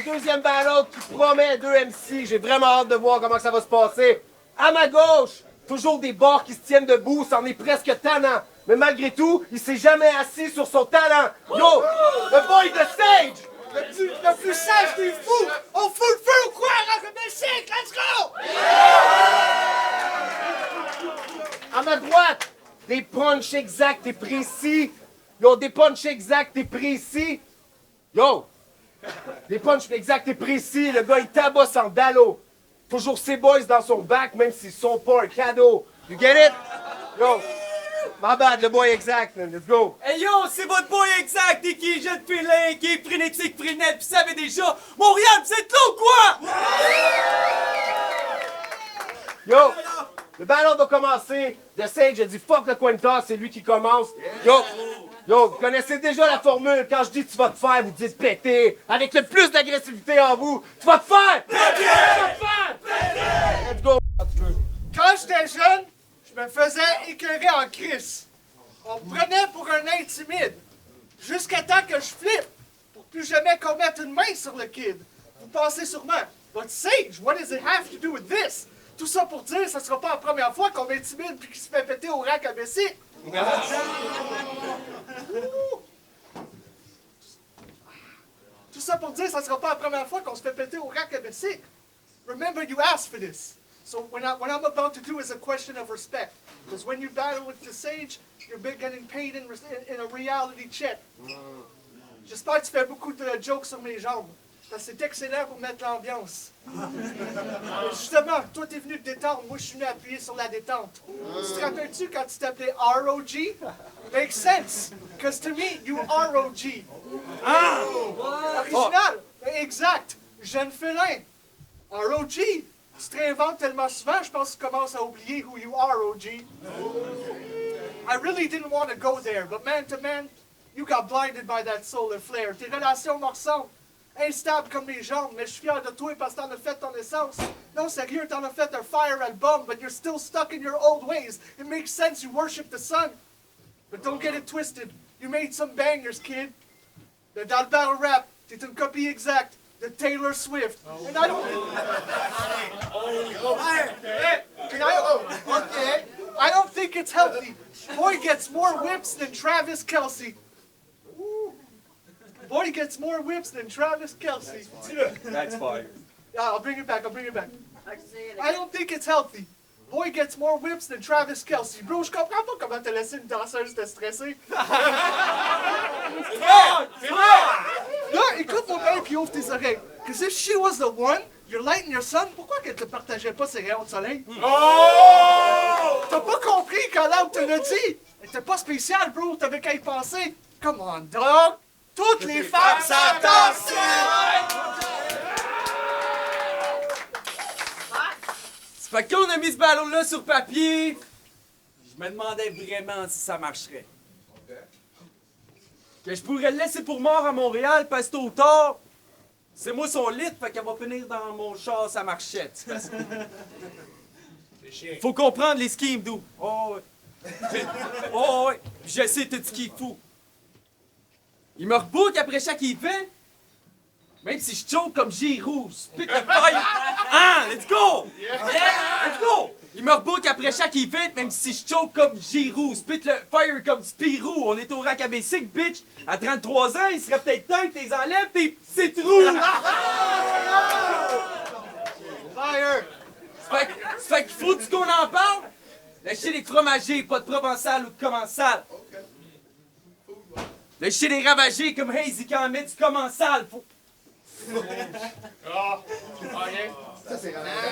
deuxième battle qui promet 2 MC. J'ai vraiment hâte de voir comment ça va se passer. À ma gauche, toujours des bords qui se tiennent debout, c'en est presque tannant. Mais malgré tout, il s'est jamais assis sur son talent. Yo, le boy de Sage! Le plus sage des fous! On fout le feu ou quoi? Rock-a-Basic, let's go! À ma droite, des punchs exacts et précis. Yo, des punchs exacts et précis. Yo, des punchs exacts et précis. Le gars, il tabasse en dallo. Toujours ses boys dans son bac, même s'ils sont pas un cadeau. You get it? Yo, my bad, le boy exact, man. Let's go. Hey yo, c'est votre boy exact et qui est jeune félin, qui est frénétique, frénette, pis savez déjà, Montréal, vous êtes là ou quoi? Yo, le ballon va commencer. The Sage a dit fuck le coin toss, c'est lui qui commence. Yo, vous connaissez déjà la formule. Quand je dis tu vas te faire, vous dites péter. Avec le plus d'agressivité en vous. Tu vas te faire! Péter! Tu vas te faire! Péter! Let's go! Quand j'étais jeune, je me faisais écœurer en crise. On me prenait pour un intimide. Jusqu'à temps que je flippe. Pour plus jamais qu'on mette une main sur le kid. Vous pensez sûrement, but Sage, what does it have to do with this? Tout ça pour dire, ça sera pas la première fois qu'on m'intimide puis qu'il se fait péter au rack à Bessie. Tout ça pour dire, ça sera pas la première fois qu'on se fait péter au rack à Bessie. Remember, you asked for this. So what I'm about to do is a question of respect. Because when you battle with the Sage, you're getting paid in a reality check. J'espère que tu fais beaucoup de jokes sur mes jambes. Parce que c'est excellent pour mettre l'ambiance. Justement, toi t'es venu te détendre, moi je suis venu appuyer sur la détente. Tu te rappelles-tu quand tu t'appelais ROG? Makes sense, because to me, you ROG. Ah! Original, exact, jeune félin. ROG, tu te réinventes tellement souvent, je pense que tu commences à oublier who you are, OG. I really didn't want to go there, but man to man, you got blinded by that solar flare. Tes relations me ressemblent. Instable comme mes jambes, mais je suis fier de toi parce que t'en as fait ton essence. Non, sérieux, t'en as fait un fire album, but you're still stuck in your old ways. It makes sense you worship the sun. But don't get it twisted. You made some bangers, kid. Dans le battle rap, t'es une copie exacte de Taylor Swift. And I don't... I don't think it's healthy. Boy gets more whips than Travis Kelce. Boy gets more whips than Travis Kelce. That's fire. Yeah, I'll bring it back. I don't think it's healthy. Boy gets more whips than Travis Kelce. Bro, je comprends pas comment t'as laissé une danseuse te stresser. Là, écoute mon père puis ouvre tes oreilles. Cause if she was the one, your light and your sun, pourquoi qu'elle te partageait pas ses rayons de soleil? Oh! T'as pas compris quand l'âme te l'a dit? Elle était pas spéciale, bro. T'avais qu'à y penser. Come on, dog. Toutes les femmes s'entendent! Ça fait qu'on a mis ce ballon-là sur papier, je me demandais vraiment si ça marcherait. Que je pourrais le laisser pour mort à Montréal, parce que tôt ou tard, c'est moi son lit, fait qu'elle va finir dans mon char sa marchette. Faut comprendre les schemes, d'où. Oh, ouais. Oh, ouais. Je sais tout ce qu'il faut. Il me rebook après chaque event. Même si je choke comme Giroud, spit le fire. Ah, let's go! Yeah, let's go! Il me rebook après chaque event, même si je choke comme Giroud, spit le fire comme Spirou. On est au rack à Basic, bitch. À 33 ans, il serait peut-être temps que tu les enlèves tes petits trous. Fire! Ça fait qu'il faut-tu qu'on en parle? Le shit est fromagé, pas de provençal ou de commensal. Le shit est ravagé comme Hazy quand on met du commensal. Faut... Ça, c'est ravagé.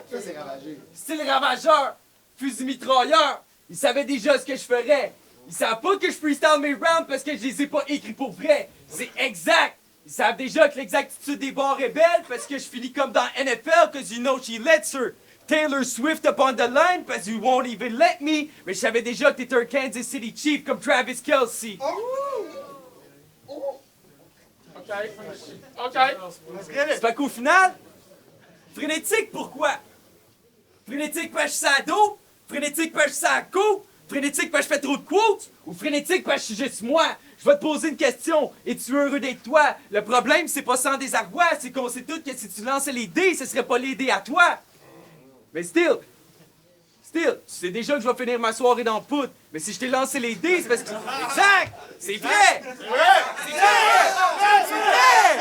Ça, c'est ravagé. Style ravageur, fusil mitrailleur. Ils savaient déjà ce que je ferais. Ils savent pas que je freestyle mes rounds parce que je les ai pas écrits pour vrai. C'est exact. Ils savent déjà que l'exactitude des bars est belle parce que je finis comme dans NFL cause you know she lets her. Taylor Swift up on the line parce you won't even let me. Mais je savais déjà que t'étais un Kansas City Chief comme Travis Kelce. OK. Let's get Ça it. fait qu'au final, frénétique pourquoi? Frénétique parce que je suis à dos? Frénétique parce que je suis à go? Frénétique parce que je fais trop de quotes? Ou frénétique parce que je suis juste moi? je vais te poser une question. Es-tu heureux d'être toi? Le problème, c'est pas sans désarroi, c'est qu'on sait tous que si tu lançais les dés, ce serait pas les dés à toi. Mais still, tu sais déjà que je vais finir ma soirée dans le poudre. Mais si je t'ai lancé les dés, c'est parce que... Exact! C'est vrai! C'est vrai! C'est vrai!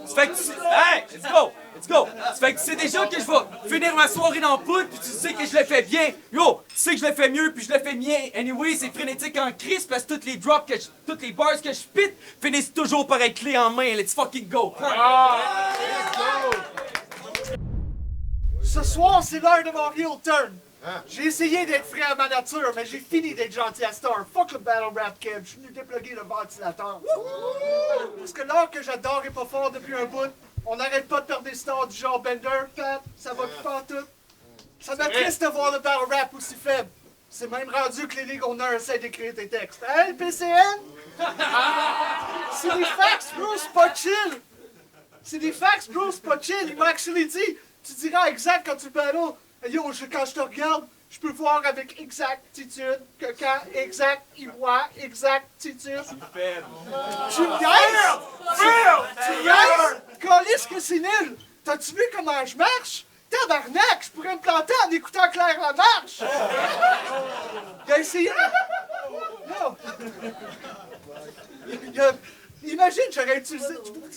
Ça fait que tu... Hey! Let's go! Let's go! Ça fait que tu sais déjà que je vais finir ma soirée dans le poudre, puis tu sais que je le fais bien. Yo! Tu sais que je le fais mieux, puis je le fais bien. Anyway, c'est frénétique en crise, parce que toutes les drops que toutes les bars que je pite finissent toujours par être clé en main. Let's fucking go! Ce soir, c'est l'heure de mon heel turn. J'ai essayé d'être frais à ma nature, mais j'ai fini d'être gentil à Star. Fuck le battle rap keb, je suis venu dépluguer le ventilateur. Parce que l'heure que j'adore est pas fort depuis un bout, on n'arrête pas de perdre des stars du genre Bender, Pat, ça va plus pas tout. Ça m'attriste de voir le battle rap aussi faible. C'est même rendu que les ligues honneurs essaient d'écrire tes textes. Hein, le PCN? C'est des facts, bro, c'est pas chill. C'est des facts, bro, c'est pas chill. Il m'a actually dit, tu diras exact quand tu battles. Yo, quand je te regarde, je peux voir avec exactitude que quand exact, il voit exactitude. Tu me niaises? Tu me niaises? Calisse que c'est nul. T'as-tu vu comment je marche? Tabarnak, je pourrais me planter en écoutant Claire Lamarche. Il a essayé. Non. Imagine, j'aurais utilisé.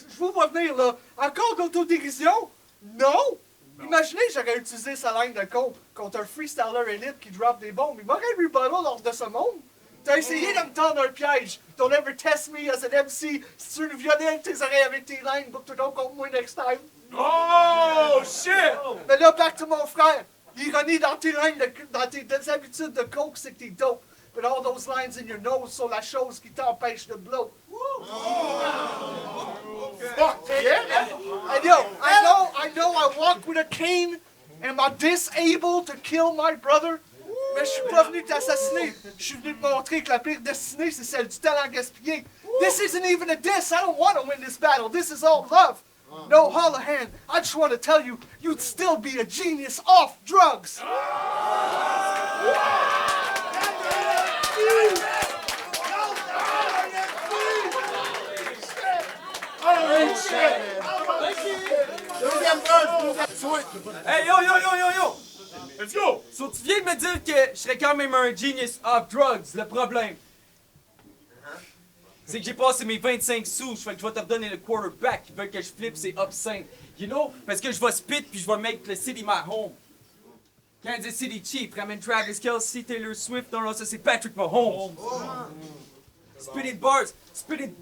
Je vous vois venir là. Encore d'autodérision? Non! Imaginez, j'aurais utilisé sa ligne de compte contre un freestyler élite qui drop des bombes. Il m'aurait rebuttal lors de ce monde. T'as essayé de me tendre un piège. Don't ever test me as an MC. Si tu veux violer tes oreilles avec tes lignes, book-toi donc contre moi next time. Oh, shit! Mais là, back to mon frère. L'ironie dans tes lignes, dans tes habitudes de coke, c'est que t'es dope. But all those lines in your nose sont la chose qui t'empêche de blow. Fuck yeah! And yo, I know I walk with a cane. Am I disabled to kill my brother? Mais je suis pas venu t'assassiner. Je suis venu te montrer que la pire destinée, c'est celle du talent gaspillé. This isn't even a diss. I don't want to win this battle. This is all love. No, Holohan, I just want to tell you, you'd still be a genius off drugs. Hey, yo! Let's go! So, tu viens de me dire que je serais quand même un genius off drugs. Le problème, c'est que j'ai passé mes 25 sous. Fait que je vais te redonner le quarterback. Ils veulent que je flippe, c'est obscene. You know? Parce que je vais spit puis je vais make le city my home. Kansas City Chief, ramène Travis Kelce, Taylor Swift. Non, ça c'est Patrick Mahomes. Spitting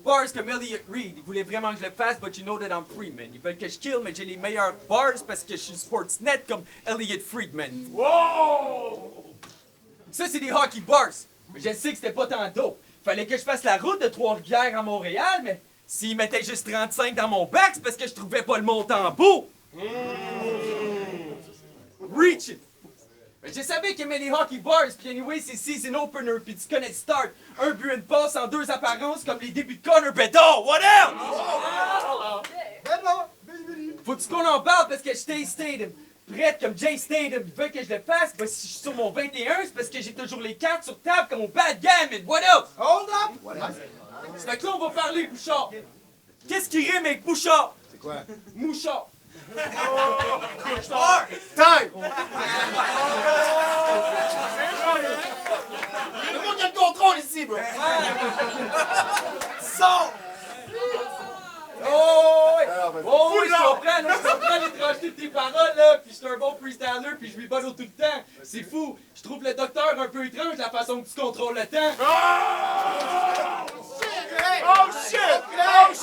bars comme Elliot Reed. Ils voulaient vraiment que je le fasse, but you know that I'm free, man. Ils veulent que je kill, mais j'ai les meilleurs bars parce que je suis Sportsnet comme Elliot Friedman. Wow! Ça, c'est des hockey bars. Mais je sais que c'était pas tant dope. Fallait que je fasse la route de Trois-Rivières à Montréal, mais s'ils mettaient juste 35 dans mon bac, c'est parce que je trouvais pas le montant beau. Reach it! Mais je savais qu'il aimait les hockey bars, puis anyway, c'est season opener, puis tu connais le start. Un but, une passe en deux apparences comme les débuts de Connor Bedard. What else? Faut-tu qu'on en parle parce que je stay Statham. Prête comme Jay Statham. Ils veulent que je le fasse. Ben, si je suis sur mon 21, c'est parce que j'ai toujours les cartes sur table comme au backgammon. What else? Hold up! C'est fait que là, on va parler, Bouchard. Qu'est-ce qui rime avec Bouchard? C'est quoi? Mouchard. Time! Le monde a le contrôle ici, bro! Sors! Oh, oui! Oh, oui, je comprends, là, je comprends l'étrangeté de tes paroles, là, puis je suis un bon freestyler, puis je lui bottle tout le temps. C'est fou. Je trouve le docteur un peu étrange, la façon que tu contrôles le temps. Oh shit! Non!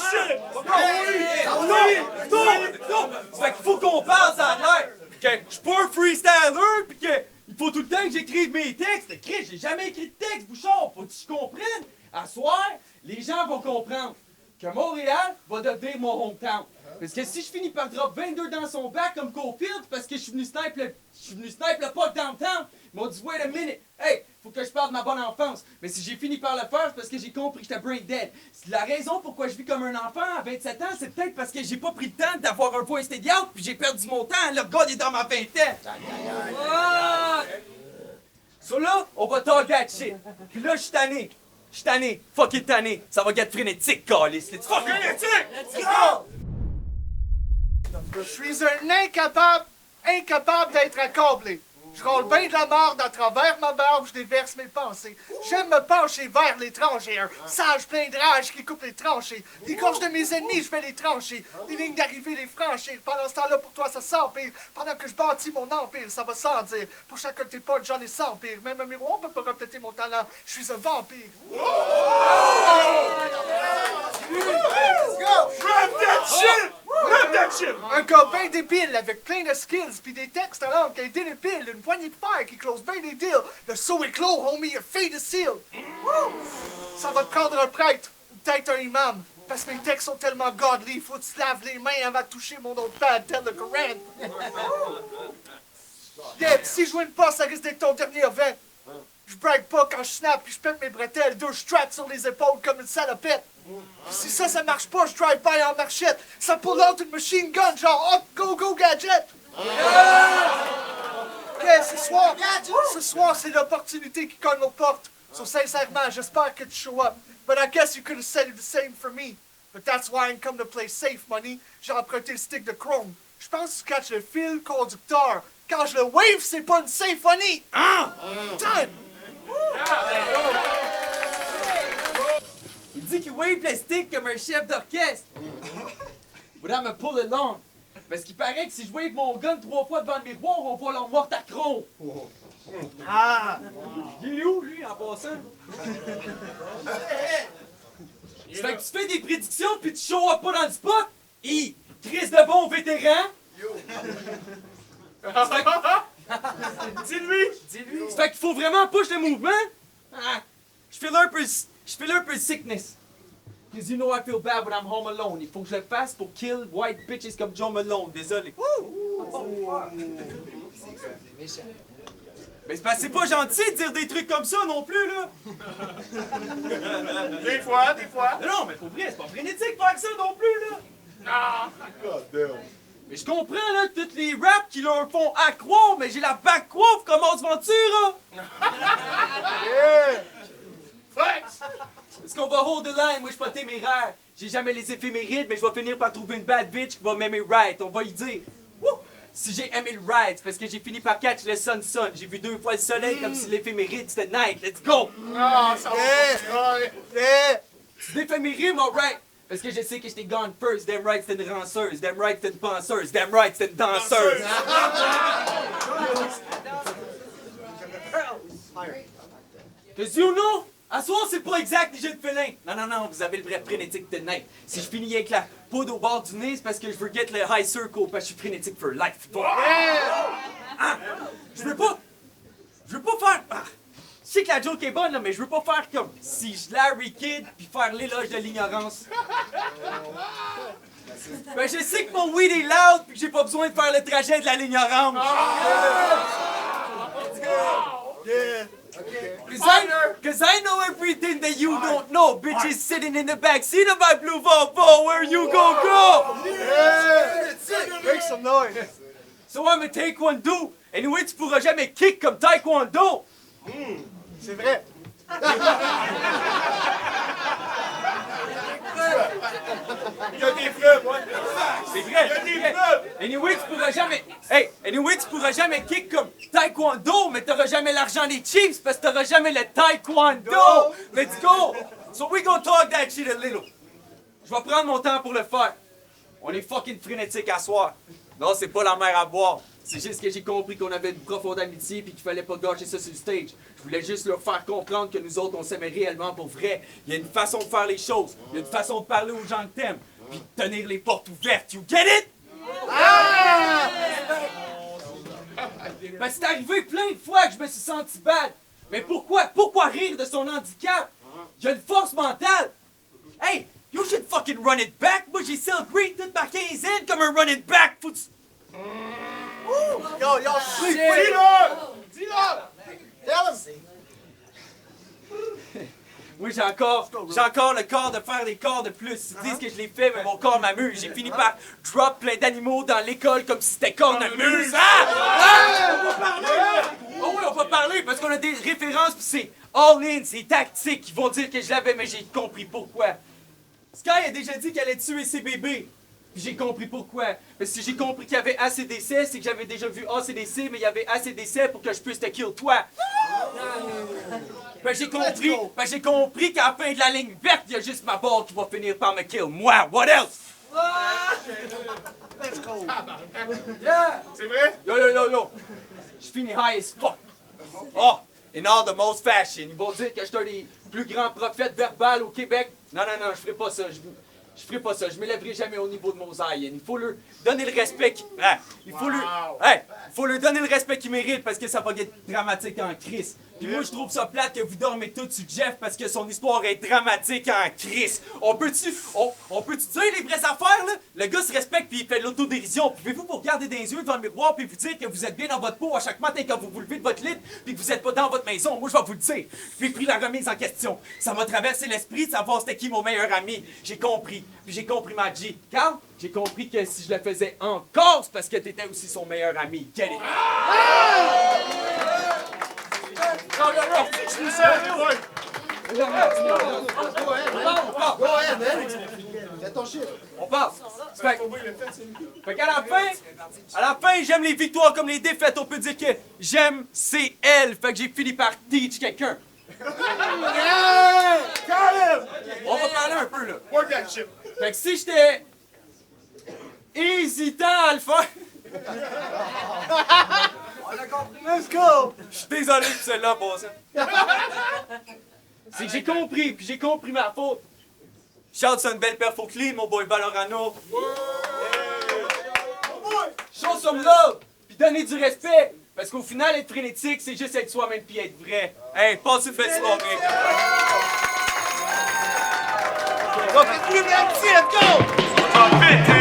Ça fait qu'il faut qu'on parle, ça a l'air. Que je suis pas un freestyler, puis que il faut tout le temps que j'écrive mes textes. Chris, j'ai jamais écrit de texte, Bouchard. Faut que tu comprennes. À soir, les gens vont comprendre que Montréal va devenir mon hometown. Parce que si je finis par drop 22 dans son bac comme Cofield, parce que je suis venu snipe le puck downtown, ils m'ont dit wait a minute, hey, faut que je parle de ma bonne enfance. Mais si j'ai fini par le faire, c'est parce que j'ai compris que j'étais brain dead. La raison pourquoi je vis comme un enfant à 27 ans, c'est peut-être parce que j'ai pas pris le temps d'avoir un voice stadium, puis j'ai perdu mon temps. Le gars il est dans ma vingtaine. Ah! So là, on va talk that shit. Puis là, je suis tanné. Je suis tanné. Fucking tanné. Ça va get frénétique, calice. Let's fucking frénétique! Let's go! Je suis un incapable d'être accablé. Je roule bien de la marde à travers ma barbe, je déverse mes pensées. J'aime me pencher vers l'étranger, un sage plein de rage qui coupe les tranchées. Les gorges de mes ennemis, je vais les trancher. Les lignes d'arrivée, les franchir. Pendant ce temps-là, pour toi, ça s'empire. Pendant que je bâtis mon empire, ça va sans dire. Pour chacun de tes potes, j'en ai 100 pires. Même un miroir peut pas refléter mon talent. Je suis un vampire. Un gars bien débile avec plein de skills pis des textes en langue indélébile, une poignée de fer qui close bien des deals. Le saut est clos, homie, your fate is sealed. Ça va te prendre un prêtre ou peut-être un imam. Parce que mes textes sont tellement godly, faut que tu te laves les mains avant de toucher mon autre pad, tel le Coran. Yeah, pis si je win pas, ça risque d'être ton dernier event. Je brague pas quand je snap puis je pète mes bretelles, deux straps sur les épaules comme une salopette. Si ça marche pas, je drive by en marchette. Ça pull out une machine gun, genre hop, go, go, gadget. Yeah, ce soir, c'est l'opportunité qui cogne aux portes. So, sincèrement, j'espère que tu show up. But I guess you could have said the same for me. But that's why I come to play safe, money. J'ai emprunté le stick de Chrome. Je pense que tu catches le fil conducteur. Quand je le wave, c'est pas une symphonie. Time! Il dit qu'il wave le stick comme un chef d'orchestre. But I'ma pull it long. Parce qu'il paraît que si je wave mon gun 3 fois devant le miroir, on voit leur morte à cron. Il est où, lui, en passant? Ça fait que tu fais des prédictions puis tu show up pas dans le spot? Chris de bon vétéran? Dis-lui! Ça fait qu'il faut vraiment push le mouvement? Je fais un peu sickness. Cause you know I feel bad when I'm home alone. Il faut que je le fasse pour kill white bitches comme Joe Malone. Désolé. Mais c'est parce que c'est pas gentil de dire des trucs comme ça non plus, là. Des fois. Non, mais pour vrai, c'est pas frénétique de faire ça non plus, là. Mais je comprends, là, tous les raps qui leur font accroire, mais j'ai la backwouf comme Ace Ventura. Est-ce qu'on va hold the line? Moi, je suis pas téméraire. J'ai jamais les éphémérides, mais je vais finir par trouver une bad bitch qui va m'aimer right. On va y dire. Woo! Si j'ai aimé le ride, c'est parce que j'ai fini par catch le sun. J'ai vu 2 fois le soleil comme si l'éphéméride c'était night. Let's go! C'est l'éphéméride, alright! Parce que je sais que j'étais gone first. Damn right, c'était une ranceuse. Damn right, c'était une penseuse. Damn right, c'était une danseuse. Cause you know, à soir, c'est pas exact les jeux de félin. Non, vous avez le vrai frénétique tonight. Si je finis avec la poudre au bord du nez, c'est parce que je veux get le high circle, parce que je suis frénétique for life. Ah, je veux pas faire... Je sais que la joke est bonne, là, mais je veux pas faire comme si je Larry Kid puis faire l'éloge de l'ignorance. Ben, je sais que mon weed est loud puis que j'ai pas besoin de faire le trajet de la ligne orange. Cause I know everything that you don't know. Bitches sitting in the back seat of my blue Volvo. Where you gon' go? Make some noise. So I'm a taekwondo. Anyway, tu pourras jamais kick comme taekwondo. C'est vrai. Il y a des preuves, ouais. C'est vrai. Il y a des preuves. Anyway, tu pourras jamais kick comme taekwondo, mais t'auras jamais l'argent des Chiefs parce que t'auras jamais le taekwondo. Let's go. So we gonna talk that shit a little. Je vais prendre mon temps pour le faire. On est fucking frénétique à soir. Non, c'est pas la mer à boire. C'est juste que j'ai compris qu'on avait une profonde amitié puis qu'il fallait pas gâcher ça sur le stage. Je voulais juste leur faire comprendre que nous autres, on s'aimait réellement pour vrai. Il y a une façon de faire les choses. Il y a une façon de parler aux gens que t'aimes. Puis de tenir les portes ouvertes. You get it? Ben, c'est arrivé plein de fois que je me suis senti bad. Mais pourquoi rire de son handicap? Il a une force mentale. Hey, you should fucking run it back. Moi, j'ai celebré toute ma quinzaine comme un running back. Faut Yo, shit. Dis-le! Moi, j'ai encore le corps de faire des corps de plus. Ils disent que je l'ai fait, mais mon corps m'amuse. J'ai fini par drop plein d'animaux dans l'école comme si c'était cornemuse. On va parler! Oh oui, on va parler parce qu'on a des références pis c'est all-in, c'est tactique. Ils vont dire que je l'avais, mais j'ai compris pourquoi. Sky a déjà dit qu'elle allait tuer ses bébés. Puis j'ai compris pourquoi. Parce que j'ai compris qu'il y avait assez d'essais, c'est que j'avais déjà vu ACDC, mais il y avait assez d'essais pour que je puisse te kill toi. Ben j'ai compris qu'à la fin de la ligne verte, il y a juste ma balle qui va finir par me kill. Moi, what else? Let's go. Yeah! C'est vrai? Yo! Je finis high as fuck. Oh! In all the most fashion. Ils vont dire que je suis un des plus grands prophètes verbal au Québec. Non, je ferai pas ça. Je ferai pas ça. Je m'élèverai jamais au niveau de Mosaïen. Il faut leur donner le respect il faut leur donner le respect qu'ils méritent parce que ça va être dramatique en crise. Puis moi, je trouve ça plate que vous dormez tous sur Jeff parce que son histoire est dramatique en crise. On peut-tu dire les vraies affaires, là? Le gars se respecte puis il fait de l'autodérision. Pouvez-vous vous regarder dans les yeux devant le miroir puis vous dire que vous êtes bien dans votre peau à chaque matin quand vous vous levez de votre lit puis que vous êtes pas dans votre maison? Moi, je vais vous le dire. J'ai pris la remise en question. Ça m'a traversé l'esprit de savoir c'était qui mon meilleur ami. J'ai compris. Puis j'ai compris ma G. Carl, j'ai compris que si je le faisais encore, c'est parce que t'étais aussi son meilleur ami. Get it? Je suis sérieux, ouais. Go ahead, man. Fais ton shit. On passe. Fait qu'à la fin, j'aime les victoires comme les défaites. On peut dire que j'aime CL. Fait que j'ai fini par teach quelqu'un. On va parler un peu, là. Work that shit. Fait que si j'étais hésitant à le faire... Let's go. Je suis désolé pour celle-là, bon sang. C'est que j'ai compris ma faute. Shout, c'est une belle perf au clean, mon boy Valorano. Show some love, puis donner du respect. Parce qu'au final, être frénétique, c'est juste être soi-même puis être vrai. Hey, passe une belle soirée. Let's go!